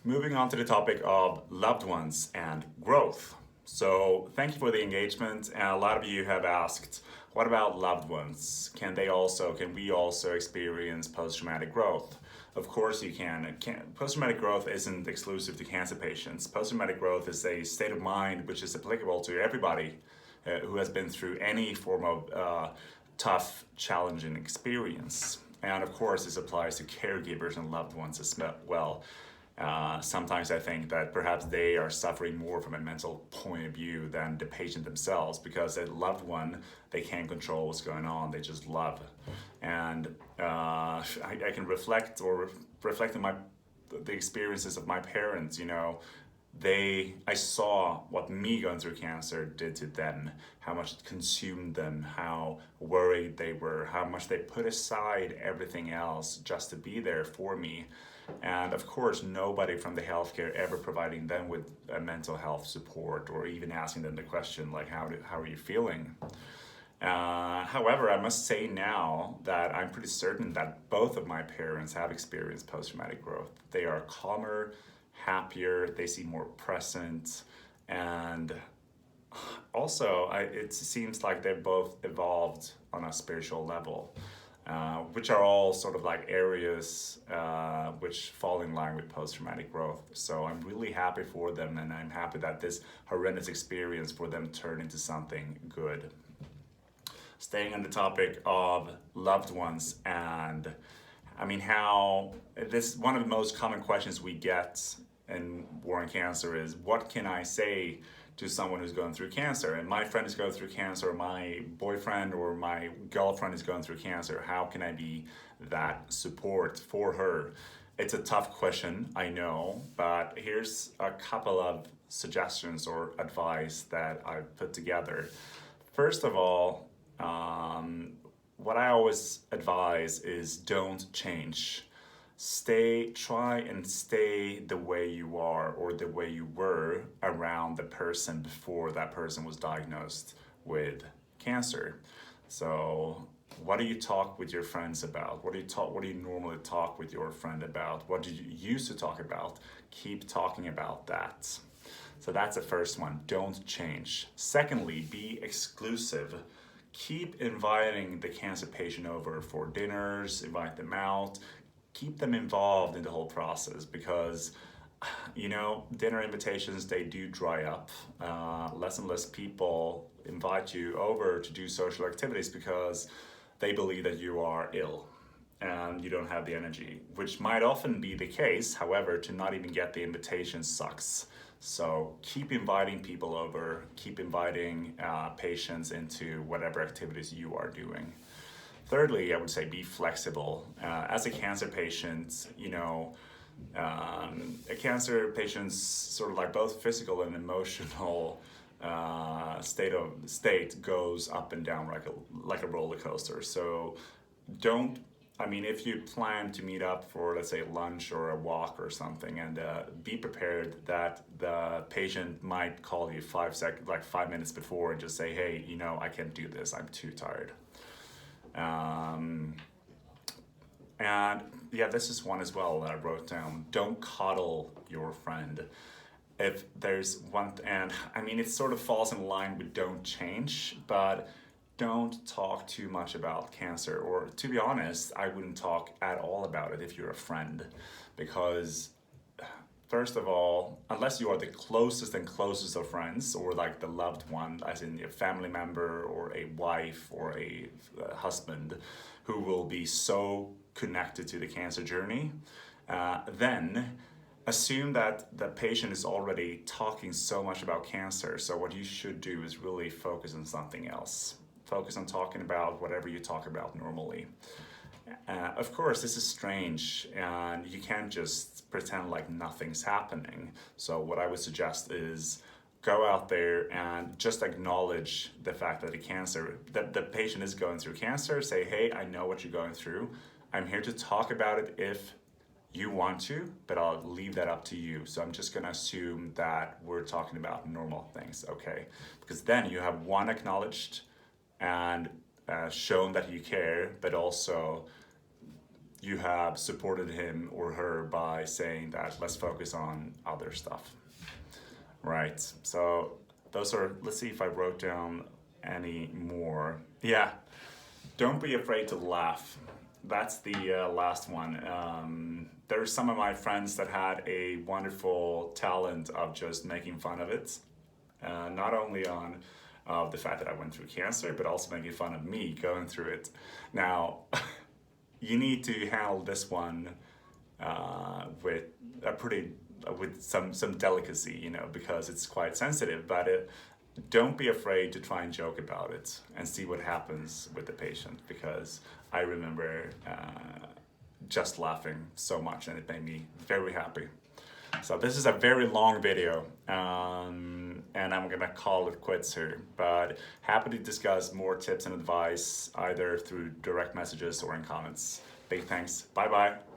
Moving on to the topic of loved ones and growth. So, thank you for the engagement. And a lot of you have asked, what about loved ones? Can we also experience post traumatic growth? Of course, you can. Post traumatic growth isn't exclusive to cancer patients. Post traumatic growth is a state of mind which is applicable to everybody who has been through any form of tough, challenging experience. And of course, this applies to caregivers and loved ones as well. Sometimes I think that perhaps they are suffering more from a mental point of view than the patient themselves because a loved one, they can't control what's going on, they just love. And I can reflect on the experiences of my parents, I saw what me going through cancer did to them, how much it consumed them, how worried they were, how much they put aside everything else just to be there for me. And of course, nobody from the healthcare ever providing them with a mental health support or even asking them the question like, how are you feeling? However, I must say now that I'm pretty certain that both of my parents have experienced post-traumatic growth. They are calmer, happier, they seem more present, and also it seems like they've both evolved on a spiritual level, which are all sort of like areas which fall in line with post-traumatic growth. So I'm really happy for them, and I'm happy that this horrendous experience for them turned into something good. Staying on the topic of loved ones, and how this one of the most common questions we get in War on Cancer is, what can I say to someone who's going through cancer? And my friend is going through cancer, or my boyfriend or my girlfriend is going through cancer. How can I be that support for her? It's a tough question, I know, but here's a couple of suggestions or advice that I've put together. First of all, what I always advise is don't change. Try and stay the way you are or the way you were around the person before that person was diagnosed with cancer. So, what do you talk with your friends about? What do you normally talk with your friend about? What did you used to talk about? Keep talking about that. So that's the first one. Don't change. Secondly, be exclusive. Keep inviting the cancer patient over for dinners, invite them out, keep them involved in the whole process because, dinner invitations, they do dry up. Less and less people invite you over to do social activities because they believe that you are ill and you don't have the energy, which might often be the case. However, to not even get the invitation sucks. So keep inviting people over, keep inviting patients into whatever activities you are doing. Thirdly, I would say be flexible. As a cancer patient, a cancer patient's sort of like both physical and emotional state goes up and down like a roller coaster. So if you plan to meet up for, let's say, lunch or a walk or something, and be prepared that the patient might call you 5 minutes before and just say, hey, I can't do this, I'm too tired. And yeah, this is one as well that I wrote down. Don't coddle your friend. If there's one, it sort of falls in line with don't change, but don't talk too much about cancer, or to be honest, I wouldn't talk at all about it if you're a friend, because first of all, unless you are the closest of friends, or like the loved one, as in a family member or a wife or a husband who will be so connected to the cancer journey, then assume that the patient is already talking so much about cancer. So what you should do is really focus on something else. Focus on talking about whatever you talk about normally. Of course, this is strange, and you can't just pretend like nothing's happening. So what I would suggest is go out there and just acknowledge the fact that the patient is going through cancer. Say, hey, I know what you're going through. I'm here to talk about it if you want to, but I'll leave that up to you. So I'm just gonna assume that we're talking about normal things, okay? Because then you have one, acknowledged and shown that you care, but also you have supported him or her by saying that let's focus on other stuff. Right. So those are, let's see if I wrote down any more. Yeah. Don't be afraid to laugh. That's the last one. There's some of my friends that had a wonderful talent of just making fun of it. Not only on the fact that I went through cancer, but also making fun of me going through it. Now, you need to handle this one with a pretty with some delicacy, you know, because it's quite sensitive. But don't be afraid to try and joke about it and see what happens with the patient, because I remember just laughing so much and it made me very happy. So this is a very long video, and I'm gonna call it quits here, but happy to discuss more tips and advice either through direct messages or in comments. Big thanks. Bye bye.